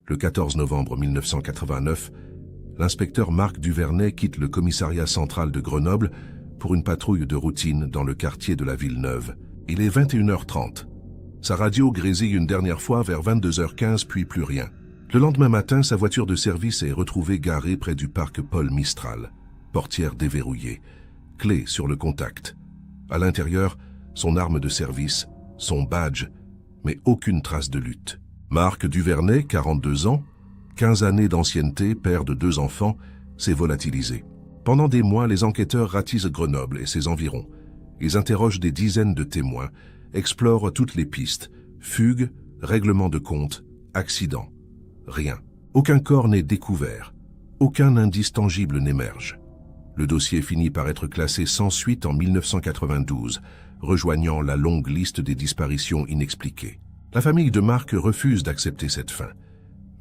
Le 14 novembre 1989, l'inspecteur Marc Duvernay quitte le commissariat central de Grenoble pour une patrouille de routine dans le quartier de la Villeneuve. Il est 21h30. Sa radio grésille une dernière fois vers 22h15 puis plus rien. Le lendemain matin, sa voiture de service est retrouvée garée près du parc Paul Mistral. Portière déverrouillée, clé sur le contact. À l'intérieur, son arme de service, son badge, mais aucune trace de lutte. Marc Duvernay, 42 ans, 15 années d'ancienneté, père de 2 enfants, s'est volatilisé. Pendant des mois, les enquêteurs ratisent Grenoble et ses environs. Ils interrogent des dizaines de témoins, explorent toutes les pistes, fugues, règlements de compte, accidents. Rien. Aucun corps n'est découvert. Aucun indice tangible n'émerge. Le dossier finit par être classé sans suite en 1992, rejoignant la longue liste des disparitions inexpliquées. La famille de Marc refuse d'accepter cette fin.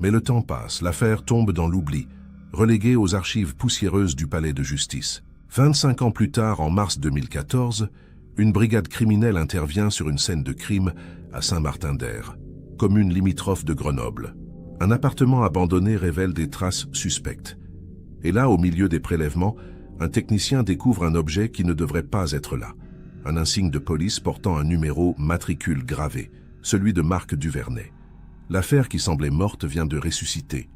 Mais le temps passe, l'affaire tombe dans l'oubli, reléguée aux archives poussiéreuses du palais de justice. 25 ans plus tard, en mars 2014, une brigade criminelle intervient sur une scène de crime à Saint-Martin-d'Hères, commune limitrophe de Grenoble. Un appartement abandonné révèle des traces suspectes. Et là, au milieu des prélèvements, un technicien découvre un objet qui ne devrait pas être là. Un insigne de police portant un numéro matricule gravé, celui de Marc Duvernay. L'affaire qui semblait morte vient de ressusciter.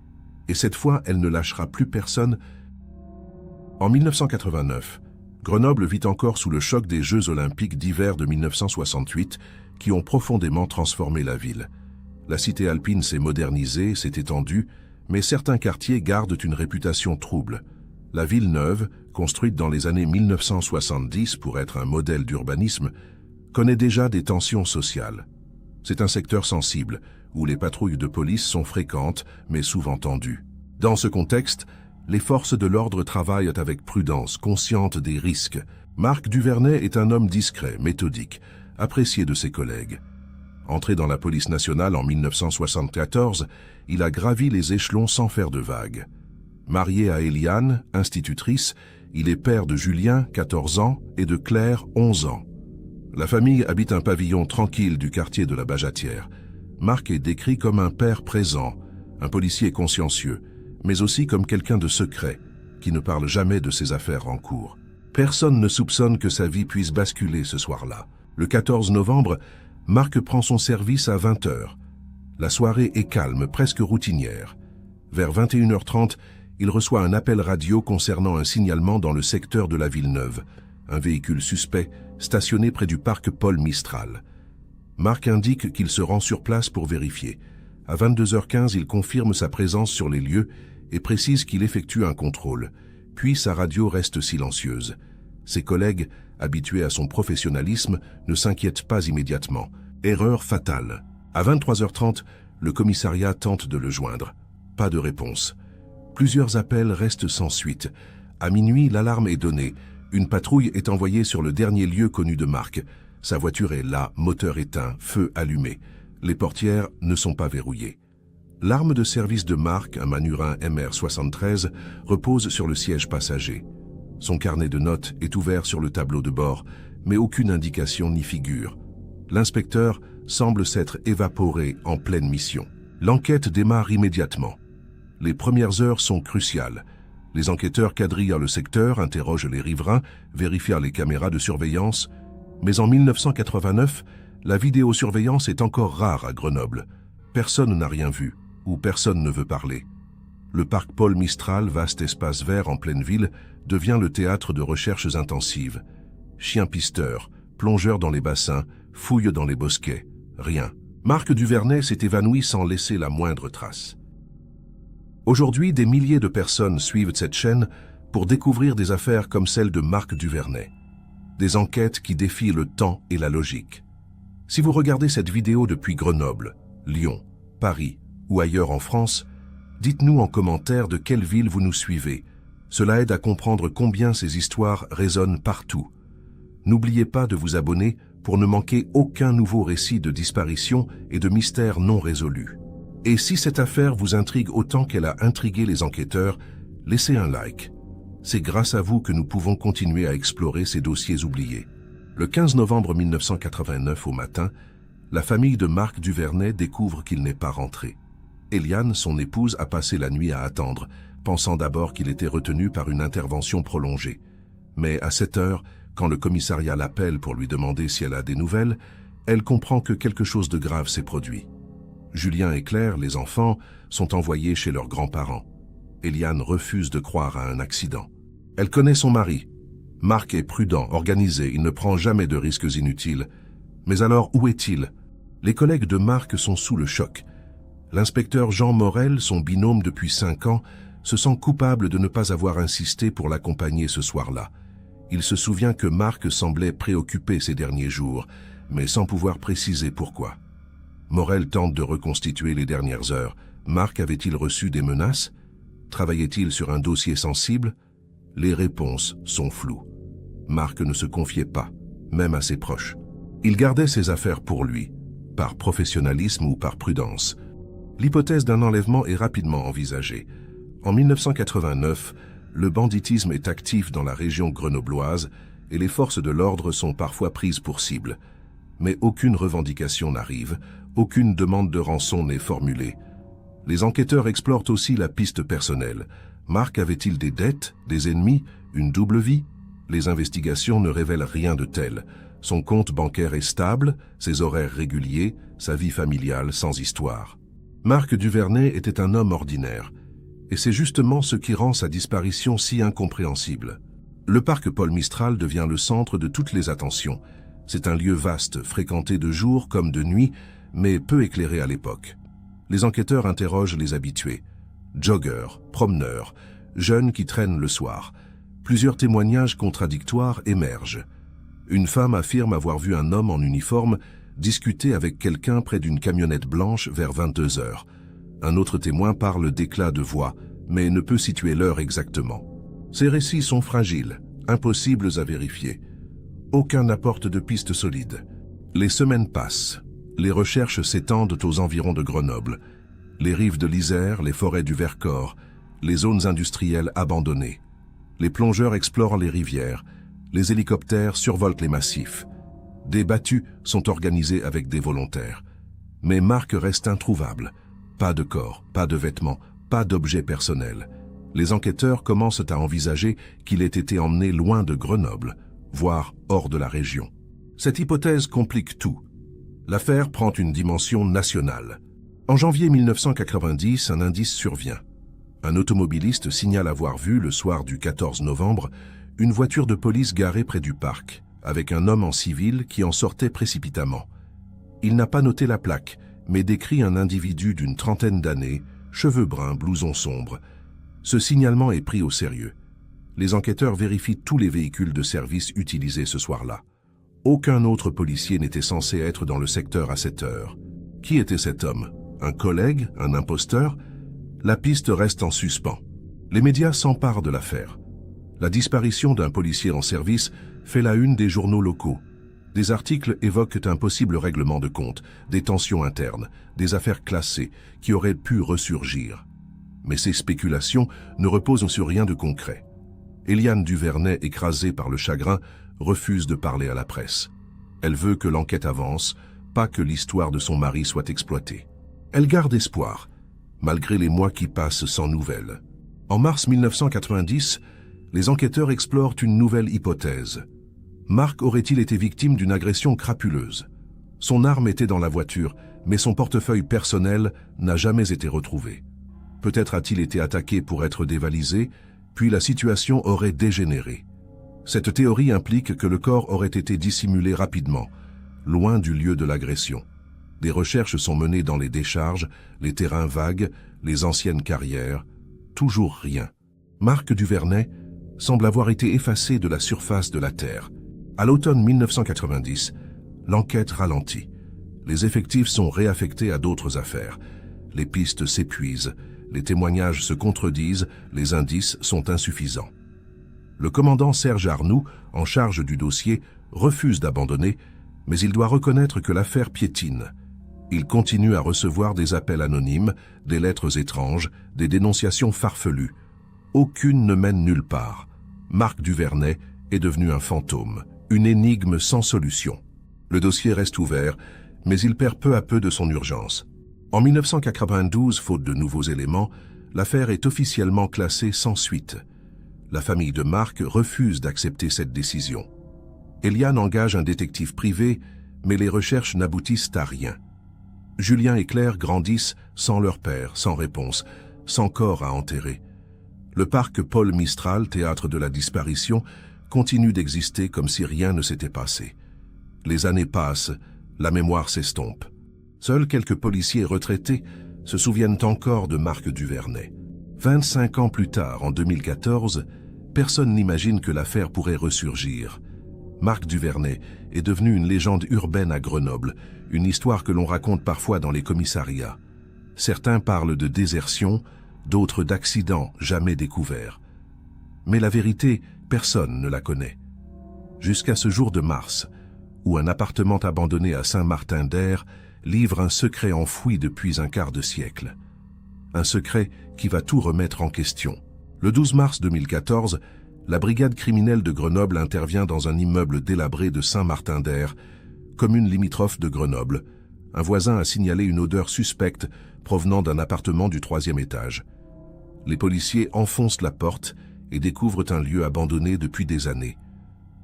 Et cette fois, elle ne lâchera plus personne. En 1989, Grenoble vit encore sous le choc des Jeux olympiques d'hiver de 1968 qui ont profondément transformé la ville. La cité alpine s'est modernisée, s'est étendue, mais certains quartiers gardent une réputation trouble. La Villeneuve, construite dans les années 1970 pour être un modèle d'urbanisme, connaît déjà des tensions sociales. C'est un secteur sensible, où les patrouilles de police sont fréquentes, mais souvent tendues. Dans ce contexte, les forces de l'ordre travaillent avec prudence, conscientes des risques. Marc Duvernay est un homme discret, méthodique, apprécié de ses collègues. Entré dans la police nationale en 1974, il a gravi les échelons sans faire de vagues. Marié à Eliane, institutrice, il est père de Julien, 14 ans, et de Claire, 11 ans. La famille habite un pavillon tranquille du quartier de la Bajatière. Marc est décrit comme un père présent, un policier consciencieux, mais aussi comme quelqu'un de secret, qui ne parle jamais de ses affaires en cours. Personne ne soupçonne que sa vie puisse basculer ce soir-là. Le 14 novembre, Marc prend son service à 20h. La soirée est calme, presque routinière. Vers 21h30, il reçoit un appel radio concernant un signalement dans le secteur de la Villeneuve, un véhicule suspect stationné près du parc Paul Mistral. Marc indique qu'il se rend sur place pour vérifier. À 22h15, il confirme sa présence sur les lieux et précise qu'il effectue un contrôle. Puis sa radio reste silencieuse. Ses collègues, habitués à son professionnalisme, ne s'inquiètent pas immédiatement. Erreur fatale. À 23h30, le commissariat tente de le joindre. Pas de réponse. Plusieurs appels restent sans suite. À minuit, l'alarme est donnée. Une patrouille est envoyée sur le dernier lieu connu de Marc. Sa voiture est là, moteur éteint, feu allumé. Les portières ne sont pas verrouillées. L'arme de service de Marc, un Manurin MR73, repose sur le siège passager. Son carnet de notes est ouvert sur le tableau de bord, mais aucune indication n'y figure. L'inspecteur semble s'être évaporé en pleine mission. L'enquête démarre immédiatement. Les premières heures sont cruciales. Les enquêteurs quadrillent le secteur, interrogent les riverains, vérifient les caméras de surveillance. Mais en 1989, la vidéosurveillance est encore rare à Grenoble. Personne n'a rien vu, ou personne ne veut parler. Le parc Paul Mistral, vaste espace vert en pleine ville, devient le théâtre de recherches intensives. Chiens pisteurs, plongeurs dans les bassins, fouilles dans les bosquets, rien. Marc Duvernay s'est évanoui sans laisser la moindre trace. Aujourd'hui, des milliers de personnes suivent cette chaîne pour découvrir des affaires comme celle de Marc Duvernay. Des enquêtes qui défient le temps et la logique. Si vous regardez cette vidéo depuis Grenoble, Lyon, Paris ou ailleurs en France, dites-nous en commentaire de quelle ville vous nous suivez. Cela aide à comprendre combien ces histoires résonnent partout. N'oubliez pas de vous abonner pour ne manquer aucun nouveau récit de disparition et de mystères non résolus. Et si cette affaire vous intrigue autant qu'elle a intrigué les enquêteurs, laissez un like. C'est grâce à vous que nous pouvons continuer à explorer ces dossiers oubliés. Le 15 novembre 1989 au matin, la famille de Marc Duvernay découvre qu'il n'est pas rentré. Eliane, son épouse, a passé la nuit à attendre, pensant d'abord qu'il était retenu par une intervention prolongée. Mais à 7 heures, quand le commissariat l'appelle pour lui demander si elle a des nouvelles, elle comprend que quelque chose de grave s'est produit. Julien et Claire, les enfants, sont envoyés chez leurs grands-parents. Eliane refuse de croire à un accident. Elle connaît son mari. Marc est prudent, organisé, il ne prend jamais de risques inutiles. Mais alors, où est-il? Les collègues de Marc sont sous le choc. L'inspecteur Jean Morel, son binôme depuis 5 ans, se sent coupable de ne pas avoir insisté pour l'accompagner ce soir-là. Il se souvient que Marc semblait préoccupé ces derniers jours, mais sans pouvoir préciser pourquoi. Morel tente de reconstituer les dernières heures. Marc avait-il reçu des menaces? Travaillait-il sur un dossier sensible? Les réponses sont floues. Marc ne se confiait pas, même à ses proches. Il gardait ses affaires pour lui, par professionnalisme ou par prudence. L'hypothèse d'un enlèvement est rapidement envisagée. En 1989, le banditisme est actif dans la région grenobloise et les forces de l'ordre sont parfois prises pour cible. Mais aucune revendication n'arrive, aucune demande de rançon n'est formulée. Les enquêteurs explorent aussi la piste personnelle. Marc avait-il des dettes, des ennemis, une double vie? Les investigations ne révèlent rien de tel. Son compte bancaire est stable, ses horaires réguliers, sa vie familiale sans histoire. Marc Duvernay était un homme ordinaire. Et c'est justement ce qui rend sa disparition si incompréhensible. Le parc Paul Mistral devient le centre de toutes les attentions. C'est un lieu vaste, fréquenté de jour comme de nuit, mais peu éclairé à l'époque. Les enquêteurs interrogent les habitués. Joggeurs, promeneurs, jeunes qui traînent le soir. Plusieurs témoignages contradictoires émergent. Une femme affirme avoir vu un homme en uniforme discuter avec quelqu'un près d'une camionnette blanche vers 22 heures. Un autre témoin parle d'éclats de voix, mais ne peut situer l'heure exactement. Ces récits sont fragiles, impossibles à vérifier. Aucun n'apporte de pistes solides. Les semaines passent. Les recherches s'étendent aux environs de Grenoble. Les rives de l'Isère, les forêts du Vercors, les zones industrielles abandonnées. Les plongeurs explorent les rivières. Les hélicoptères survolent les massifs. Des battues sont organisées avec des volontaires. Mais Marc reste introuvable. Pas de corps, pas de vêtements, pas d'objets personnels. Les enquêteurs commencent à envisager qu'il ait été emmené loin de Grenoble, voire hors de la région. Cette hypothèse complique tout. L'affaire prend une dimension nationale. En janvier 1990, un indice survient. Un automobiliste signale avoir vu, le soir du 14 novembre, une voiture de police garée près du parc, avec un homme en civil qui en sortait précipitamment. Il n'a pas noté la plaque, mais décrit un individu d'une trentaine d'années, cheveux bruns, blouson sombre. Ce signalement est pris au sérieux. Les enquêteurs vérifient tous les véhicules de service utilisés ce soir-là. Aucun autre policier n'était censé être dans le secteur à cette heure. Qui était cet homme? Un collègue? Un imposteur? La piste reste en suspens. Les médias s'emparent de l'affaire. La disparition d'un policier en service fait la une des journaux locaux. Des articles évoquent un possible règlement de compte, des tensions internes, des affaires classées qui auraient pu ressurgir. Mais ces spéculations ne reposent sur rien de concret. Eliane Duvernay, écrasée par le chagrin, refuse de parler à la presse. Elle veut que l'enquête avance, pas que l'histoire de son mari soit exploitée. Elle garde espoir, malgré les mois qui passent sans nouvelles. En mars 1990, les enquêteurs explorent une nouvelle hypothèse. Marc aurait-il été victime d'une agression crapuleuse? Son arme était dans la voiture, mais son portefeuille personnel n'a jamais été retrouvé. Peut-être a-t-il été attaqué pour être dévalisé, puis la situation aurait dégénéré. Cette théorie implique que le corps aurait été dissimulé rapidement, loin du lieu de l'agression. Des recherches sont menées dans les décharges, les terrains vagues, les anciennes carrières. Toujours rien. Marc Duvernay semble avoir été effacé de la surface de la Terre. À l'automne 1990, l'enquête ralentit. Les effectifs sont réaffectés à d'autres affaires. Les pistes s'épuisent, les témoignages se contredisent, les indices sont insuffisants. Le commandant Serge Arnoux, en charge du dossier, refuse d'abandonner, mais il doit reconnaître que l'affaire piétine. Il continue à recevoir des appels anonymes, des lettres étranges, des dénonciations farfelues. Aucune ne mène nulle part. Marc Duvernay est devenu un fantôme, une énigme sans solution. Le dossier reste ouvert, mais il perd peu à peu de son urgence. En 1992, faute de nouveaux éléments, l'affaire est officiellement classée sans suite. La famille de Marc refuse d'accepter cette décision. Eliane engage un détective privé, mais les recherches n'aboutissent à rien. Julien et Claire grandissent sans leur père, sans réponse, sans corps à enterrer. Le parc Paul Mistral, théâtre de la disparition, continue d'exister comme si rien ne s'était passé. Les années passent, la mémoire s'estompe. Seuls quelques policiers retraités se souviennent encore de Marc Duvernay. 25 ans plus tard, en 2014, personne n'imagine que l'affaire pourrait ressurgir. Marc Duvernay est devenu une légende urbaine à Grenoble, une histoire que l'on raconte parfois dans les commissariats. Certains parlent de désertion, d'autres d'accidents jamais découverts. Mais la vérité, personne ne la connaît. Jusqu'à ce jour de mars, où un appartement abandonné à Saint-Martin-d'Hères livre un secret enfoui depuis un quart de siècle. Un secret qui va tout remettre en question. Le 12 mars 2014, la brigade criminelle de Grenoble intervient dans un immeuble délabré de Saint-Martin-d'Hères, commune limitrophe de Grenoble. Un voisin a signalé une odeur suspecte provenant d'un appartement du 3e étage. Les policiers enfoncent la porte et découvrent un lieu abandonné depuis des années.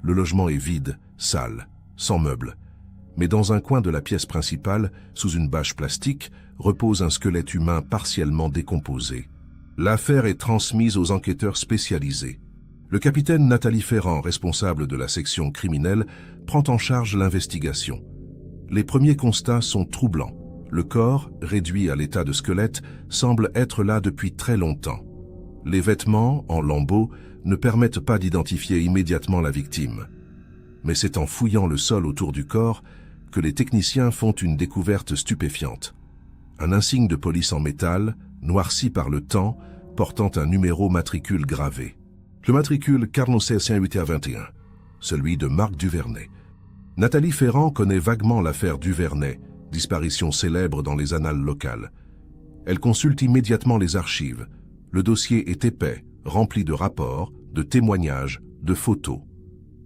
Le logement est vide, sale, sans meubles. Mais dans un coin de la pièce principale, sous une bâche plastique, repose un squelette humain partiellement décomposé. L'affaire est transmise aux enquêteurs spécialisés. Le capitaine Nathalie Ferrand, responsable de la section criminelle, prend en charge l'investigation. Les premiers constats sont troublants. Le corps, réduit à l'état de squelette, semble être là depuis très longtemps. Les vêtements, en lambeaux, ne permettent pas d'identifier immédiatement la victime. Mais c'est en fouillant le sol autour du corps que les techniciens font une découverte stupéfiante. Un insigne de police en métal, noirci par le temps, portant un numéro matricule gravé. Le matricule 46-8A21, celui de Marc Duvernay. Nathalie Ferrand connaît vaguement l'affaire Duvernay, disparition célèbre dans les annales locales. Elle consulte immédiatement les archives. Le dossier est épais, rempli de rapports, de témoignages, de photos.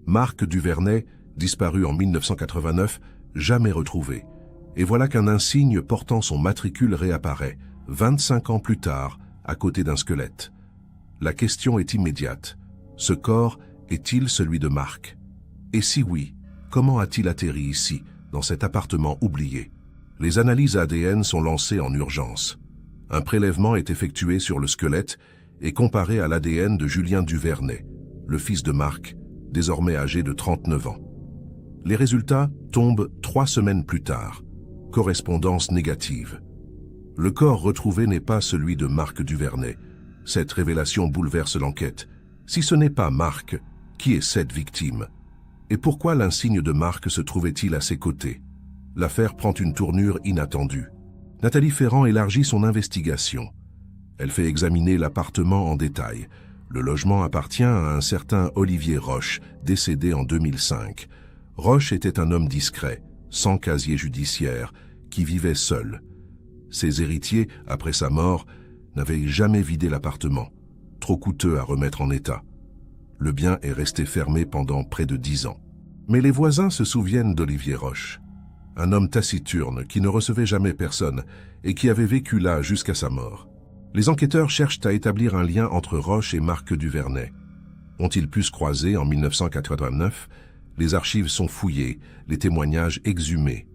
Marc Duvernay, disparu en 1989, jamais retrouvé. Et voilà qu'un insigne portant son matricule réapparaît, 25 ans plus tard, à côté d'un squelette. La question est immédiate. Ce corps est-il celui de Marc? Et si oui, comment a-t-il atterri ici, dans cet appartement oublié? Les analyses ADN sont lancées en urgence. Un prélèvement est effectué sur le squelette et comparé à l'ADN de Julien Duvernay, le fils de Marc, désormais âgé de 39 ans. Les résultats tombent 3 semaines plus tard. Correspondance négative. Le corps retrouvé n'est pas celui de Marc Duvernay. Cette révélation bouleverse l'enquête. Si ce n'est pas Marc, qui est cette victime? Et pourquoi l'insigne de Marc se trouvait-il à ses côtés? L'affaire prend une tournure inattendue. Nathalie Ferrand élargit son investigation. Elle fait examiner l'appartement en détail. Le logement appartient à un certain Olivier Roche, décédé en 2005. Roche était un homme discret, sans casier judiciaire, qui vivait seul. Ses héritiers, après sa mort, n'avaient jamais vidé l'appartement, trop coûteux à remettre en état. Le bien est resté fermé pendant près de 10 ans. Mais les voisins se souviennent d'Olivier Roche, un homme taciturne qui ne recevait jamais personne et qui avait vécu là jusqu'à sa mort. Les enquêteurs cherchent à établir un lien entre Roche et Marc Duvernay. Ont-ils pu se croiser en 1989? Les archives sont fouillées, les témoignages exhumés.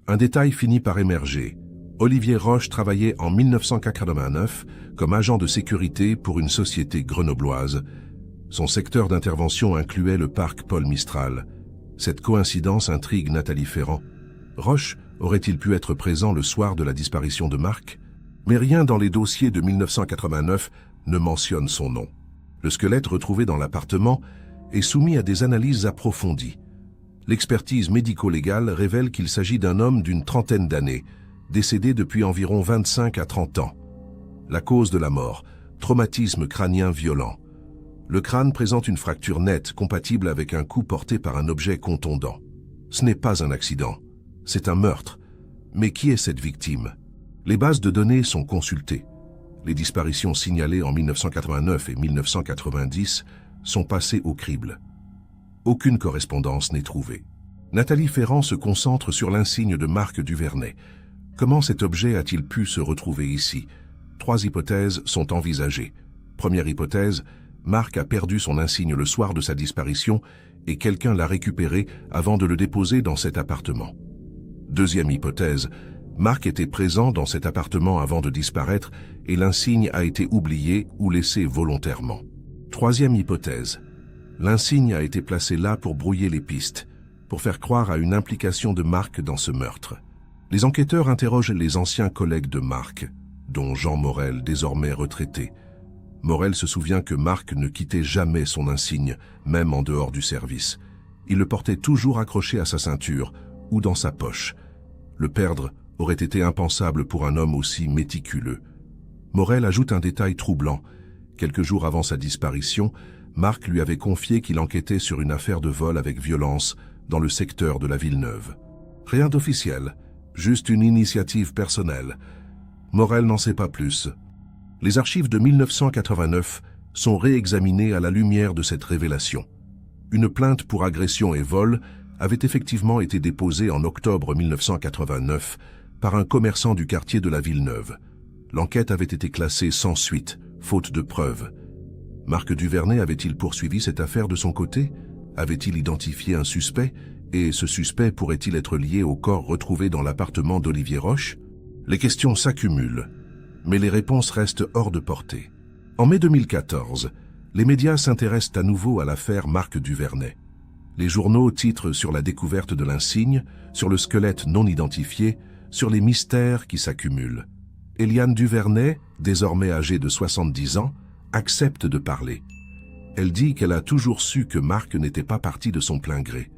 Un détail finit par émerger. Olivier Roche travaillait en 1989 comme agent de sécurité pour une société grenobloise. Son secteur d'intervention incluait le parc Paul Mistral. Cette coïncidence intrigue Nathalie Ferrand. Roche aurait-il pu être présent le soir de la disparition de Marc? Mais rien dans les dossiers de 1989 ne mentionne son nom. Le squelette retrouvé dans l'appartement est soumis à des analyses approfondies. L'expertise médico-légale révèle qu'il s'agit d'un homme d'une trentaine d'années, décédé depuis environ 25 à 30 ans. La cause de la mort, traumatisme crânien violent. Le crâne présente une fracture nette compatible avec un coup porté par un objet contondant. Ce n'est pas un accident, c'est un meurtre. Mais qui est cette victime? Les bases de données sont consultées. Les disparitions signalées en 1989 et 1990 sont passées au crible. Aucune correspondance n'est trouvée. Nathalie Ferrand se concentre sur l'insigne de Marc Duvernay. Comment cet objet a-t-il pu se retrouver ici? 3 hypothèses sont envisagées. Première hypothèse, Marc a perdu son insigne le soir de sa disparition et quelqu'un l'a récupéré avant de le déposer dans cet appartement. Deuxième hypothèse, Marc était présent dans cet appartement avant de disparaître et l'insigne a été oublié ou laissé volontairement. Troisième hypothèse, l'insigne a été placé là pour brouiller les pistes, pour faire croire à une implication de Marc dans ce meurtre. Les enquêteurs interrogent les anciens collègues de Marc, dont Jean Morel, désormais retraité. Morel se souvient que Marc ne quittait jamais son insigne, même en dehors du service. Il le portait toujours accroché à sa ceinture ou dans sa poche. Le perdre aurait été impensable pour un homme aussi méticuleux. Morel ajoute un détail troublant. Quelques jours avant sa disparition, Marc lui avait confié qu'il enquêtait sur une affaire de vol avec violence dans le secteur de la Villeneuve. Rien d'officiel, juste une initiative personnelle. Morel n'en sait pas plus. Les archives de 1989 sont réexaminées à la lumière de cette révélation. Une plainte pour agression et vol avait effectivement été déposée en octobre 1989 par un commerçant du quartier de la Villeneuve. L'enquête avait été classée sans suite, faute de preuves. Marc Duvernay avait-il poursuivi cette affaire de son côté? Avait-il identifié un suspect? Et ce suspect pourrait-il être lié au corps retrouvé dans l'appartement d'Olivier Roche? Les questions s'accumulent, mais les réponses restent hors de portée. En mai 2014, les médias s'intéressent à nouveau à l'affaire Marc Duvernay. Les journaux titrent sur la découverte de l'insigne, sur le squelette non identifié, sur les mystères qui s'accumulent. Eliane Duvernay, désormais âgée de 70 ans, accepte de parler. Elle dit qu'elle a toujours su que Marc n'était pas parti de son plein gré.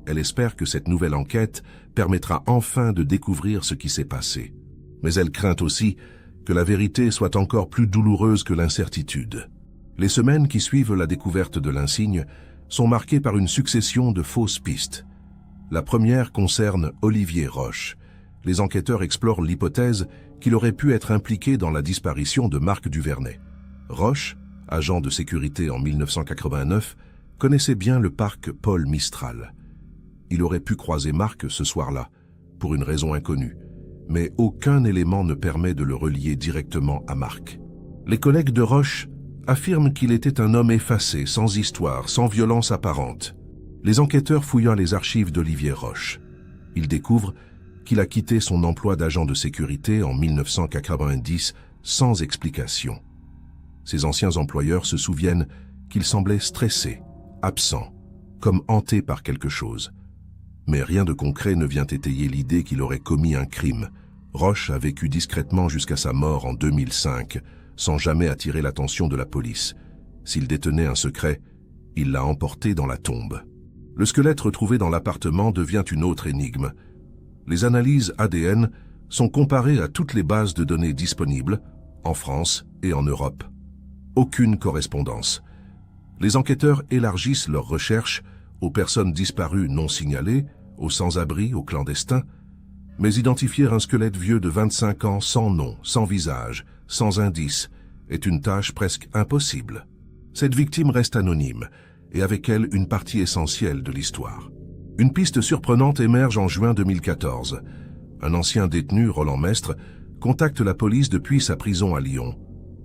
Elle espère que cette nouvelle enquête permettra enfin de découvrir ce qui s'est passé. Mais elle craint aussi que la vérité soit encore plus douloureuse que l'incertitude. Les semaines qui suivent la découverte de l'insigne sont marquées par une succession de fausses pistes. La première concerne Olivier Roche. Les enquêteurs explorent l'hypothèse qu'il aurait pu être impliqué dans la disparition de Marc Duvernay. Roche, agent de sécurité en 1989, connaissait bien le parc Paul Mistral. Il aurait pu croiser Marc ce soir-là, pour une raison inconnue, mais aucun élément ne permet de le relier directement à Marc. Les collègues de Roche affirment qu'il était un homme effacé, sans histoire, sans violence apparente. Les enquêteurs fouillant les archives d'Olivier Roche, ils découvrent qu'il a quitté son emploi d'agent de sécurité en 1990 sans explication. Ses anciens employeurs se souviennent qu'il semblait stressé, absent, comme hanté par quelque chose. Mais rien de concret ne vient étayer l'idée qu'il aurait commis un crime. Roche a vécu discrètement jusqu'à sa mort en 2005, sans jamais attirer l'attention de la police. S'il détenait un secret, il l'a emporté dans la tombe. Le squelette retrouvé dans l'appartement devient une autre énigme. Les analyses ADN sont comparées à toutes les bases de données disponibles, en France et en Europe. Aucune correspondance. Les enquêteurs élargissent leurs recherches aux personnes disparues non signalées, aux sans-abri, aux clandestins, mais identifier un squelette vieux de 25 ans sans nom, sans visage, sans indice, est une tâche presque impossible. Cette victime reste anonyme, et avec elle une partie essentielle de l'histoire. Une piste surprenante émerge en juin 2014. Un ancien détenu, Roland Mestre, contacte la police depuis sa prison à Lyon.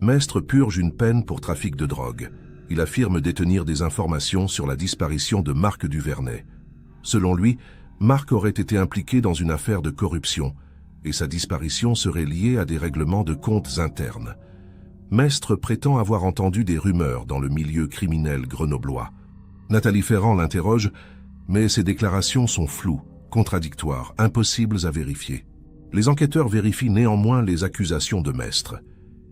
Mestre purge une peine pour trafic de drogue. Il affirme détenir des informations sur la disparition de Marc Duvernay. Selon lui, Marc aurait été impliqué dans une affaire de corruption et sa disparition serait liée à des règlements de comptes internes. Mestre prétend avoir entendu des rumeurs dans le milieu criminel grenoblois. Nathalie Ferrand l'interroge, mais ses déclarations sont floues, contradictoires, impossibles à vérifier. Les enquêteurs vérifient néanmoins les accusations de Mestre.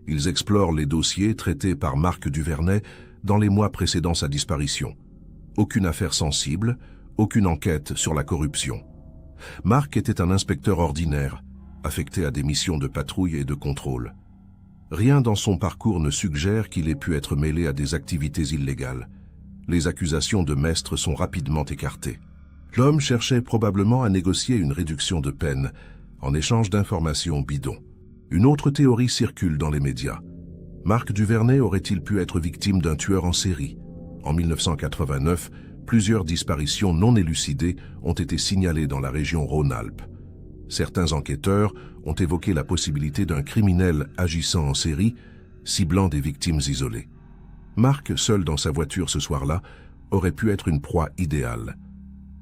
Ils explorent les dossiers traités par Marc Duvernay dans les mois précédant sa disparition. Aucune affaire sensible, aucune enquête sur la corruption. Marc était un inspecteur ordinaire, affecté à des missions de patrouille et de contrôle. Rien dans son parcours ne suggère qu'il ait pu être mêlé à des activités illégales. Les accusations de Mestre sont rapidement écartées. L'homme cherchait probablement à négocier une réduction de peine en échange d'informations bidons. Une autre théorie circule dans les médias. Marc Duvernay aurait-il pu être victime d'un tueur en série? En 1989, plusieurs disparitions non élucidées ont été signalées dans la région Rhône-Alpes. Certains enquêteurs ont évoqué la possibilité d'un criminel agissant en série, ciblant des victimes isolées. Mark, seul dans sa voiture ce soir-là, aurait pu être une proie idéale.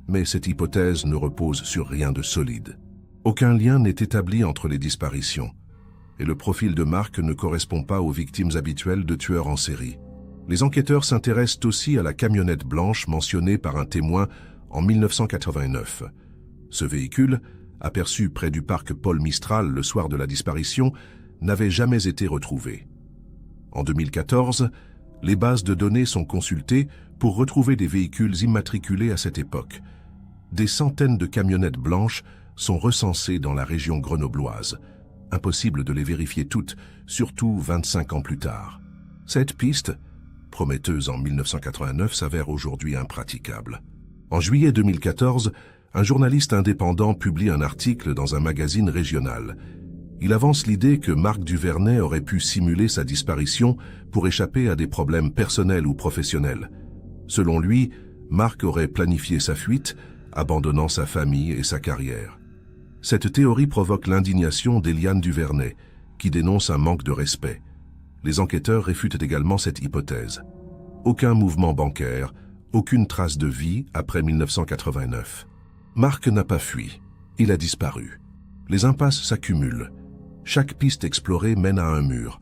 Mais cette hypothèse ne repose sur rien de solide. Aucun lien n'est établi entre les disparitions, et le profil de Mark ne correspond pas aux victimes habituelles de tueurs en série. Les enquêteurs s'intéressent aussi à la camionnette blanche mentionnée par un témoin en 1989. Ce véhicule, aperçu près du parc Paul Mistral le soir de la disparition, n'avait jamais été retrouvé. En 2014, les bases de données sont consultées pour retrouver des véhicules immatriculés à cette époque. Des centaines de camionnettes blanches sont recensées dans la région grenobloise. Impossible de les vérifier toutes, surtout 25 ans plus tard. Cette piste, prometteuse en 1989, s'avère aujourd'hui impraticable. En juillet 2014, un journaliste indépendant publie un article dans un magazine régional. Il avance l'idée que Mark Duvernay aurait pu simuler sa disparition pour échapper à des problèmes personnels ou professionnels. Selon lui, Mark aurait planifié sa fuite, abandonnant sa famille et sa carrière. Cette théorie provoque l'indignation d'Eliane Duvernay, qui dénonce un manque de respect. Les enquêteurs réfutent également cette hypothèse. Aucun mouvement bancaire, aucune trace de vie après 1989. Mark n'a pas fui, il a disparu. Les impasses s'accumulent. Chaque piste explorée mène à un mur.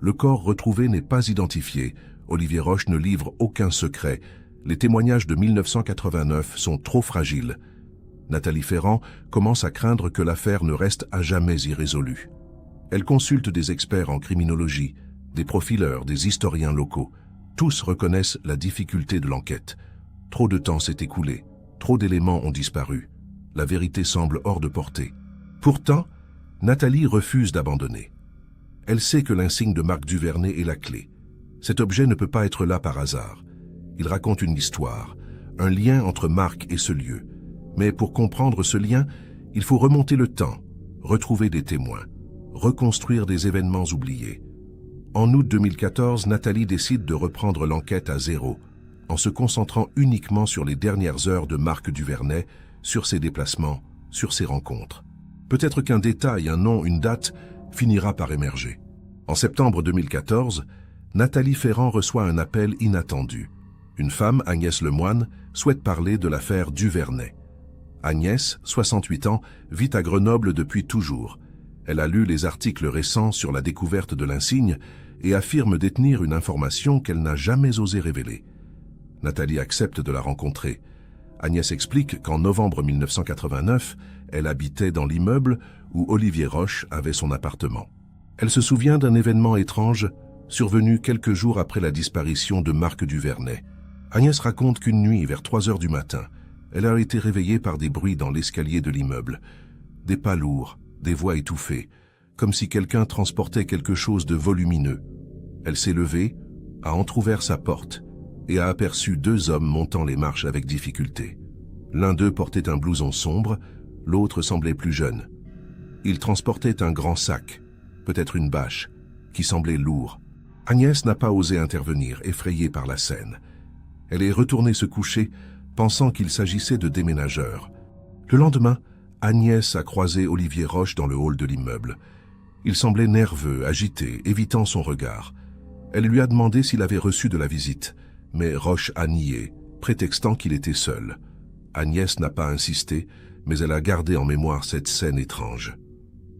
Le corps retrouvé n'est pas identifié. Olivier Roche ne livre aucun secret. Les témoignages de 1989 sont trop fragiles. Nathalie Ferrand commence à craindre que l'affaire ne reste à jamais irrésolue. Elle consulte des experts en criminologie, des profileurs, des historiens locaux. Tous reconnaissent la difficulté de l'enquête. Trop de temps s'est écoulé, trop d'éléments ont disparu. La vérité semble hors de portée. Pourtant, Nathalie refuse d'abandonner. Elle sait que l'insigne de Mark Duvernay est la clé. Cet objet ne peut pas être là par hasard. Il raconte une histoire, un lien entre Mark et ce lieu. Mais pour comprendre ce lien, il faut remonter le temps, retrouver des témoins, reconstruire des événements oubliés. En août 2014, Nathalie décide de reprendre l'enquête à zéro, en se concentrant uniquement sur les dernières heures de Mark Duvernay, sur ses déplacements, sur ses rencontres. Peut-être qu'un détail, un nom, une date finira par émerger. En septembre 2014, Nathalie Ferrand reçoit un appel inattendu. Une femme, Agnès Lemoine, souhaite parler de l'affaire Duvernay. Agnès, 68 ans, vit à Grenoble depuis toujours. Elle a lu les articles récents sur la découverte de l'insigne et affirme détenir une information qu'elle n'a jamais osé révéler. Nathalie accepte de la rencontrer. Agnès explique qu'en novembre 1989, elle habitait dans l'immeuble où Olivier Roche avait son appartement. Elle se souvient d'un événement étrange survenu quelques jours après la disparition de Mark Duvernay. Agnès raconte qu'une nuit, vers 3 heures du matin, elle a été réveillée par des bruits dans l'escalier de l'immeuble. Des pas lourds, des voix étouffées, comme si quelqu'un transportait quelque chose de volumineux. Elle s'est levée, a entrouvert sa porte et a aperçu 2 hommes montant les marches avec difficulté. L'un d'eux portait un blouson sombre, l'autre semblait plus jeune. Il transportait un grand sac, peut-être une bâche, qui semblait lourd. Agnès n'a pas osé intervenir, effrayée par la scène. Elle est retournée se coucher, pensant qu'il s'agissait de déménageurs. Le lendemain, Agnès a croisé Olivier Roche dans le hall de l'immeuble. Il semblait nerveux, agité, évitant son regard. Elle lui a demandé s'il avait reçu de la visite, mais Roche a nié, prétextant qu'il était seul. Agnès n'a pas insisté, mais elle a gardé en mémoire cette scène étrange.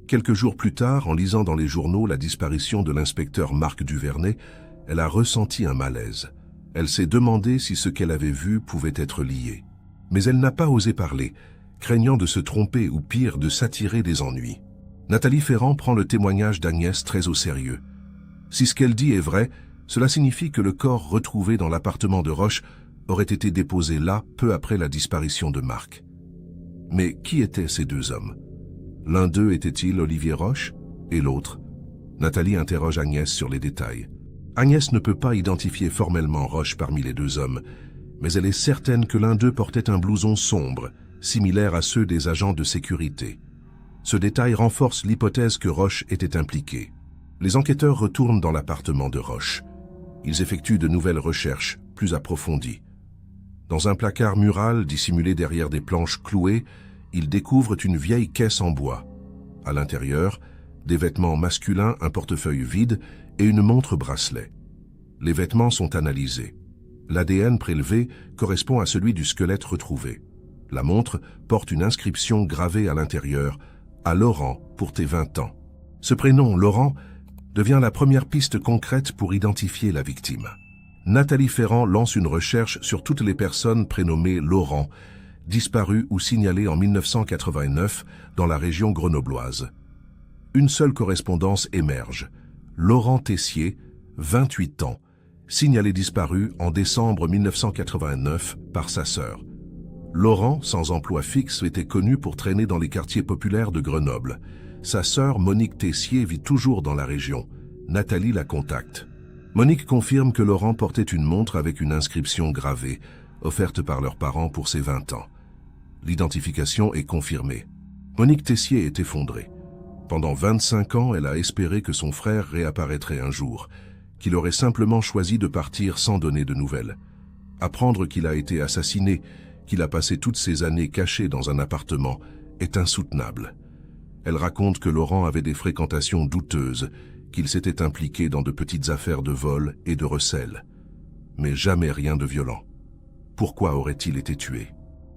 Quelques jours plus tard, en lisant dans les journaux la disparition de l'inspecteur Mark Duvernay, elle a ressenti un malaise. Elle s'est demandé si ce qu'elle avait vu pouvait être lié. Mais elle n'a pas osé parler, craignant de se tromper ou pire de s'attirer des ennuis. Nathalie Ferrand prend le témoignage d'Agnès très au sérieux. Si ce qu'elle dit est vrai, cela signifie que le corps retrouvé dans l'appartement de Roche aurait été déposé là peu après la disparition de Mark. Mais qui étaient ces 2 hommes? L'un d'eux était-il Olivier Roche et l'autre? Nathalie interroge Agnès sur les détails. Agnès ne peut pas identifier formellement Roche parmi les 2 hommes, mais elle est certaine que l'un d'eux portait un blouson sombre, similaire à ceux des agents de sécurité. Ce détail renforce l'hypothèse que Roche était impliqué. Les enquêteurs retournent dans l'appartement de Roche. Ils effectuent de nouvelles recherches, plus approfondies. Dans un placard mural dissimulé derrière des planches clouées, ils découvrent une vieille caisse en bois. À l'intérieur, des vêtements masculins, un portefeuille vide et une montre-bracelet. Les vêtements sont analysés. L'ADN prélevé correspond à celui du squelette retrouvé. La montre porte une inscription gravée à l'intérieur « À Laurent pour tes 20 ans ». Ce prénom, Laurent, devient la première piste concrète pour identifier la victime. Nathalie Ferrand lance une recherche sur toutes les personnes prénommées Laurent, disparues ou signalées en 1989 dans la région grenobloise. Une seule correspondance émerge. Laurent Tessier, 28 ans, signalé disparu en décembre 1989 par sa sœur. Laurent, sans emploi fixe, était connu pour traîner dans les quartiers populaires de Grenoble. Sa sœur Monique Tessier vit toujours dans la région. Nathalie la contacte. Monique confirme que Laurent portait une montre avec une inscription gravée, offerte par leurs parents pour ses 20 ans. L'identification est confirmée. Monique Tessier est effondrée. Pendant 25 ans, elle a espéré que son frère réapparaîtrait un jour, qu'il aurait simplement choisi de partir sans donner de nouvelles. Apprendre qu'il a été assassiné, qu'il a passé toutes ces années caché dans un appartement, est insoutenable. Elle raconte que Laurent avait des fréquentations douteuses, qu'il s'était impliqué dans de petites affaires de vol et de recel. Mais jamais rien de violent. Pourquoi aurait-il été tué?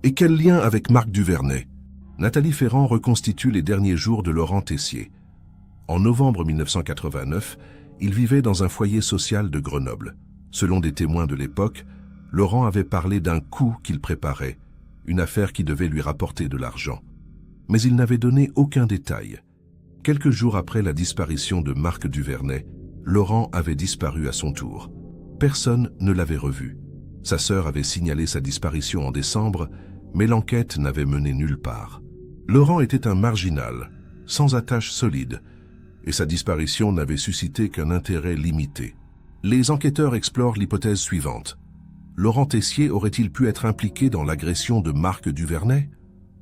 Et quel lien avec Marc Duvernay? Nathalie Ferrand reconstitue les derniers jours de Laurent Tessier. En novembre 1989, il vivait dans un foyer social de Grenoble. Selon des témoins de l'époque, Laurent avait parlé d'un coup qu'il préparait, une affaire qui devait lui rapporter de l'argent. Mais il n'avait donné aucun détail. Quelques jours après la disparition de Marc Duvernay, Laurent avait disparu à son tour. Personne ne l'avait revu. Sa sœur avait signalé sa disparition en décembre, mais l'enquête n'avait mené nulle part. Laurent était un marginal, sans attache solide, et sa disparition n'avait suscité qu'un intérêt limité. Les enquêteurs explorent l'hypothèse suivante. Laurent Tessier aurait-il pu être impliqué dans l'agression de Marc Duvernay?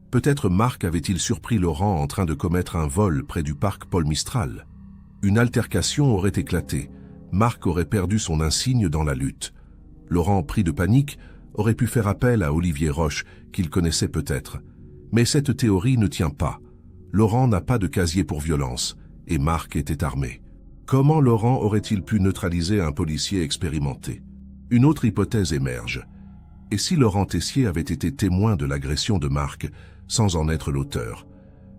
Peut-être Marc avait-il surpris Laurent en train de commettre un vol près du parc Paul Mistral. Une altercation aurait éclaté. Marc aurait perdu son insigne dans la lutte. Laurent, pris de panique, aurait pu faire appel à Olivier Roche, qu'il connaissait peut-être. Mais cette théorie ne tient pas. Laurent n'a pas de casier pour violence, et Marc était armé. Comment Laurent aurait-il pu neutraliser un policier expérimenté? Une autre hypothèse émerge. Et si Laurent Tessier avait été témoin de l'agression de Marc, sans en être l'auteur?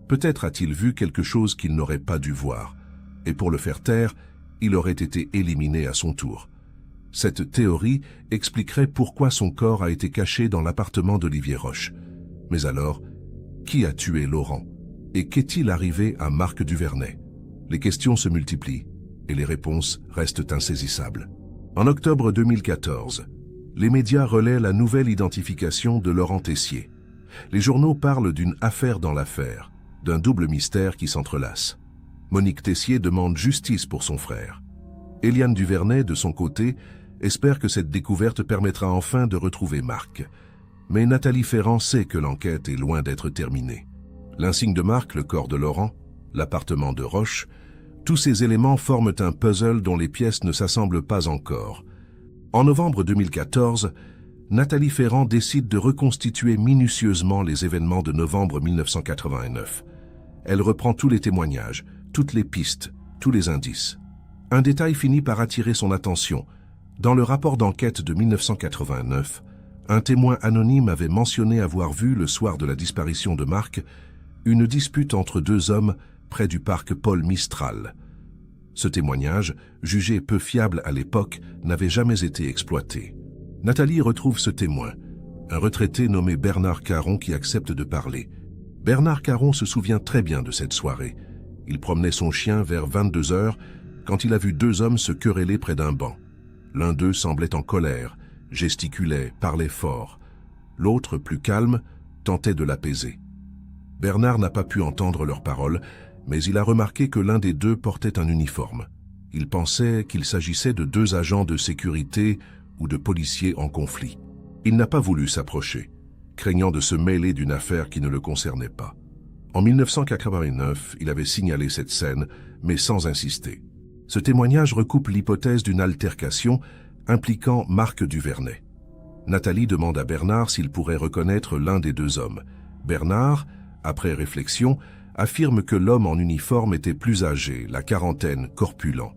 Peut-être a-t-il vu quelque chose qu'il n'aurait pas dû voir, et pour le faire taire, il aurait été éliminé à son tour. Cette théorie expliquerait pourquoi son corps a été caché dans l'appartement d'Olivier Roche. Mais alors, qui a tué Laurent? Et qu'est-il arrivé à Marc Duvernay? Les questions se multiplient, et les réponses restent insaisissables. En octobre 2014, les médias relaient la nouvelle identification de Laurent Tessier. Les journaux parlent d'une affaire dans l'affaire, d'un double mystère qui s'entrelace. Monique Tessier demande justice pour son frère. Eliane Duvernay, de son côté, espère que cette découverte permettra enfin de retrouver Marc. Mais Nathalie Ferrand sait que l'enquête est loin d'être terminée. L'insigne de Marc, le corps de Laurent, l'appartement de Roche, tous ces éléments forment un puzzle dont les pièces ne s'assemblent pas encore. En novembre 2014, Nathalie Ferrand décide de reconstituer minutieusement les événements de novembre 1989. Elle reprend tous les témoignages, toutes les pistes, tous les indices. Un détail finit par attirer son attention. Dans le rapport d'enquête de 1989, un témoin anonyme avait mentionné avoir vu, le soir de la disparition de Marc, une dispute entre deux hommes près du parc Paul Mistral. Ce témoignage, jugé peu fiable à l'époque, n'avait jamais été exploité. Nathalie retrouve ce témoin, un retraité nommé Bernard Caron qui accepte de parler. Bernard Caron se souvient très bien de cette soirée. Il promenait son chien vers 22 heures quand il a vu deux hommes se quereller près d'un banc. L'un d'eux semblait en colère, gesticulait, parlait fort. L'autre, plus calme, tentait de l'apaiser. Bernard n'a pas pu entendre leurs paroles, mais il a remarqué que l'un des deux portait un uniforme. Il pensait qu'il s'agissait de deux agents de sécurité ou de policiers en conflit. Il n'a pas voulu s'approcher, craignant de se mêler d'une affaire qui ne le concernait pas. En 1989, il avait signalé cette scène, mais sans insister. Ce témoignage recoupe l'hypothèse d'une altercation impliquant Marc Duvernay. Nathalie demande à Bernard s'il pourrait reconnaître l'un des deux hommes. Bernard, après réflexion, affirme que l'homme en uniforme était plus âgé, la quarantaine, corpulent.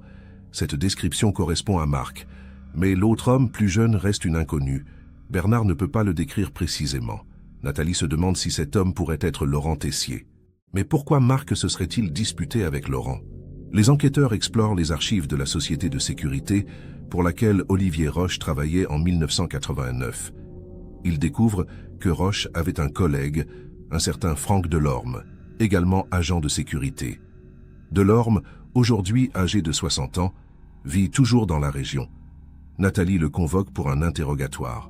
Cette description correspond à Marc, mais l'autre homme plus jeune reste une inconnue. Bernard ne peut pas le décrire précisément. Nathalie se demande si cet homme pourrait être Laurent Tessier. Mais pourquoi Marc se serait-il disputé avec Laurent? Les enquêteurs explorent les archives de la société de sécurité pour laquelle Olivier Roche travaillait en 1989. Ils découvrent que Roche avait un collègue, un certain Franck Delorme, également agent de sécurité. Delorme, aujourd'hui âgé de 60 ans, vit toujours dans la région. Nathalie le convoque pour un interrogatoire.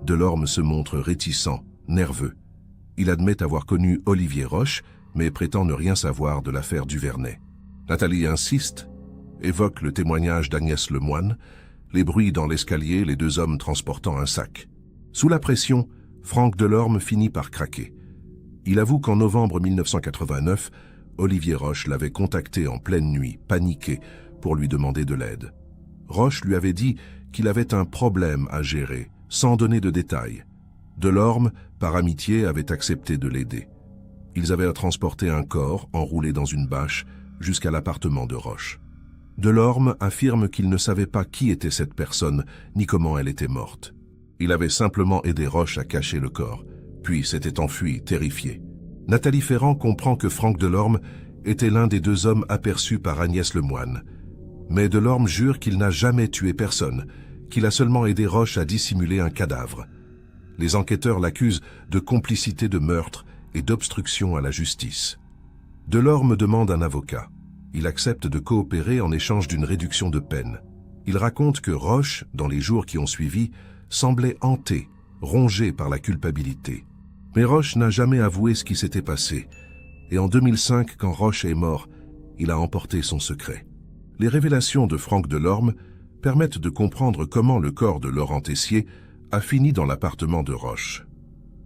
Delorme se montre réticent, nerveux. Il admet avoir connu Olivier Roche, mais prétend ne rien savoir de l'affaire Duvernay. Nathalie insiste, évoque le témoignage d'Agnès Lemoine, les bruits dans l'escalier, les deux hommes transportant un sac. Sous la pression, Franck Delorme finit par craquer. Il avoue qu'en novembre 1989, Olivier Roche l'avait contacté en pleine nuit, paniqué, pour lui demander de l'aide. Roche lui avait dit qu'il avait un problème à gérer, sans donner de détails. Delorme, par amitié, avait accepté de l'aider. Ils avaient à transporter un corps enroulé dans une bâche jusqu'à l'appartement de Roche. Delorme affirme qu'il ne savait pas qui était cette personne, ni comment elle était morte. Il avait simplement aidé Roche à cacher le corps, puis s'était enfui, terrifié. Nathalie Ferrand comprend que Franck Delorme était l'un des deux hommes aperçus par Agnès Lemoine. Mais Delorme jure qu'il n'a jamais tué personne, qu'il a seulement aidé Roche à dissimuler un cadavre. Les enquêteurs l'accusent de complicité de meurtre et d'obstruction à la justice. Delorme demande un avocat. Il accepte de coopérer en échange d'une réduction de peine. Il raconte que Roche, dans les jours qui ont suivi, semblait hanté, rongé par la culpabilité. Mais Roche n'a jamais avoué ce qui s'était passé. Et en 2005, quand Roche est mort, il a emporté son secret. Les révélations de Franck Delorme permettent de comprendre comment le corps de Laurent Tessier a fini dans l'appartement de Roche.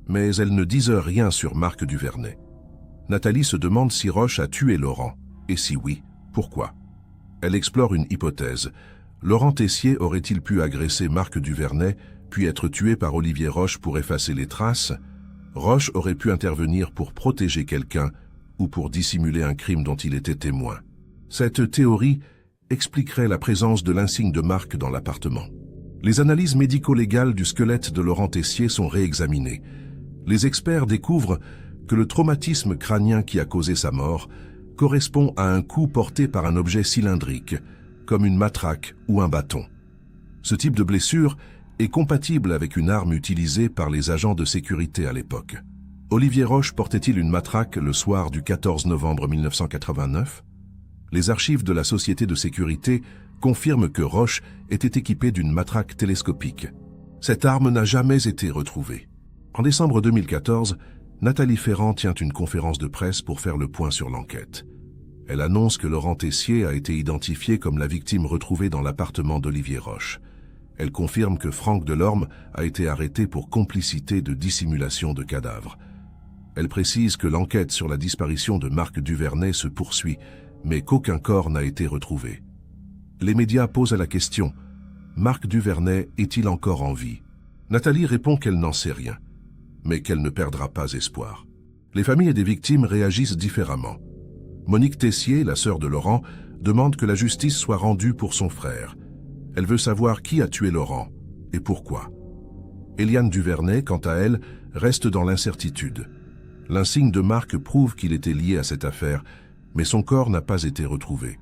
Mais elles ne disent rien sur Marc Duvernay. Nathalie se demande si Roche a tué Laurent, et si oui, pourquoi. Elle explore une hypothèse. Laurent Tessier aurait-il pu agresser Marc Duvernay, puis être tué par Olivier Roche pour effacer les traces? Roche aurait pu intervenir pour protéger quelqu'un ou pour dissimuler un crime dont il était témoin. Cette théorie expliquerait la présence de l'insigne de Marc dans l'appartement. Les analyses médico-légales du squelette de Laurent Tessier sont réexaminées. Les experts découvrent que le traumatisme crânien qui a causé sa mort correspond à un coup porté par un objet cylindrique, comme une matraque ou un bâton. Ce type de blessure est compatible avec une arme utilisée par les agents de sécurité à l'époque. Olivier Roche portait-il une matraque le soir du 14 novembre 1989? Les archives de la société de sécurité confirment que Roche était équipé d'une matraque télescopique. Cette arme n'a jamais été retrouvée. En décembre 2014, Nathalie Ferrand tient une conférence de presse pour faire le point sur l'enquête. Elle annonce que Laurent Tessier a été identifié comme la victime retrouvée dans l'appartement d'Olivier Roche. Elle confirme que Franck Delorme a été arrêté pour complicité de dissimulation de cadavres. Elle précise que l'enquête sur la disparition de Marc Duvernay se poursuit, mais qu'aucun corps n'a été retrouvé. Les médias posent la question « Marc Duvernay est-il encore en vie ?» Nathalie répond qu'elle n'en sait rien, mais qu'elle ne perdra pas espoir. Les familles des victimes réagissent différemment. Monique Tessier, la sœur de Laurent, demande que la justice soit rendue pour son frère. Elle veut savoir qui a tué Laurent et pourquoi. Eliane Duvernay, quant à elle, reste dans l'incertitude. L'insigne de Marc prouve qu'il était lié à cette affaire, mais son corps n'a pas été retrouvé.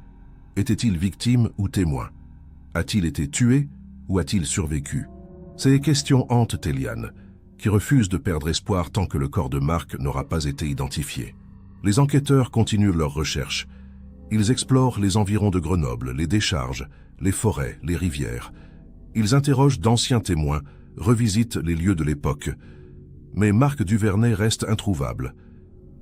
Était-il victime ou témoin? A-t-il été tué ou a-t-il survécu? Ces questions hantent Eliane, qui refuse de perdre espoir tant que le corps de Marc n'aura pas été identifié. Les enquêteurs continuent leurs recherches. Ils explorent les environs de Grenoble, les décharges, les forêts, les rivières. Ils interrogent d'anciens témoins, revisitent les lieux de l'époque. Mais Marc Duvernay reste introuvable.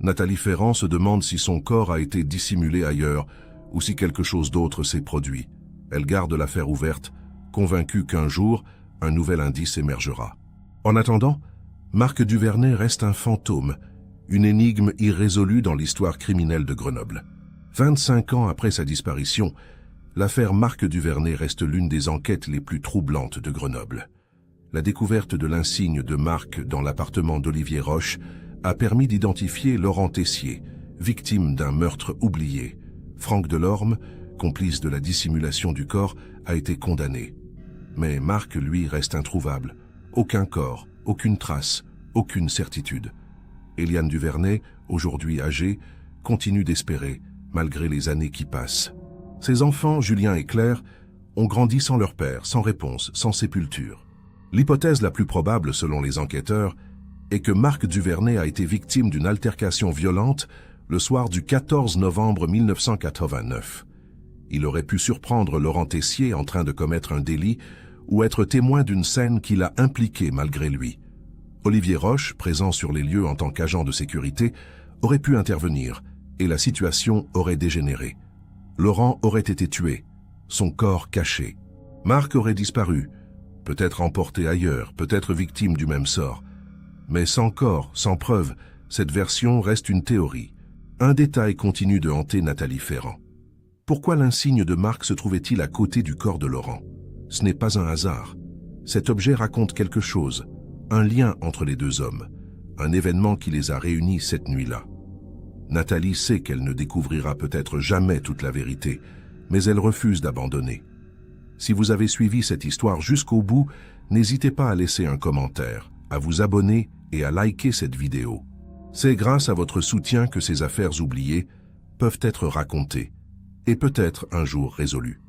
Nathalie Ferrand se demande si son corps a été dissimulé ailleurs ou si quelque chose d'autre s'est produit. Elle garde l'affaire ouverte, convaincue qu'un jour, un nouvel indice émergera. En attendant, Marc Duvernay reste un fantôme, une énigme irrésolue dans l'histoire criminelle de Grenoble. 25 ans après sa disparition, l'affaire Marc Duvernay reste l'une des enquêtes les plus troublantes de Grenoble. La découverte de l'insigne de Marc dans l'appartement d'Olivier Roche a permis d'identifier Laurent Tessier, victime d'un meurtre oublié. Franck Delorme, complice de la dissimulation du corps, a été condamné. Mais Marc, lui, reste introuvable. Aucun corps, aucune trace, aucune certitude. Éliane Duvernay, aujourd'hui âgée, continue d'espérer, malgré les années qui passent. Ses enfants, Julien et Claire, ont grandi sans leur père, sans réponse, sans sépulture. L'hypothèse la plus probable, selon les enquêteurs, est que Marc Duvernay a été victime d'une altercation violente le soir du 14 novembre 1989. Il aurait pu surprendre Laurent Tessier en train de commettre un délit ou être témoin d'une scène qui l'a impliqué malgré lui. Olivier Roche, présent sur les lieux en tant qu'agent de sécurité, aurait pu intervenir et la situation aurait dégénéré. Laurent aurait été tué, son corps caché. Marc aurait disparu, peut-être emporté ailleurs, peut-être victime du même sort. Mais sans corps, sans preuve, cette version reste une théorie. Un détail continue de hanter Nathalie Ferrand. Pourquoi l'insigne de Marc se trouvait-il à côté du corps de Laurent? Ce n'est pas un hasard. Cet objet raconte quelque chose, un lien entre les deux hommes, un événement qui les a réunis cette nuit-là. Nathalie sait qu'elle ne découvrira peut-être jamais toute la vérité, mais elle refuse d'abandonner. Si vous avez suivi cette histoire jusqu'au bout, n'hésitez pas à laisser un commentaire, à vous abonner et à liker cette vidéo. C'est grâce à votre soutien que ces affaires oubliées peuvent être racontées et peut-être un jour résolues.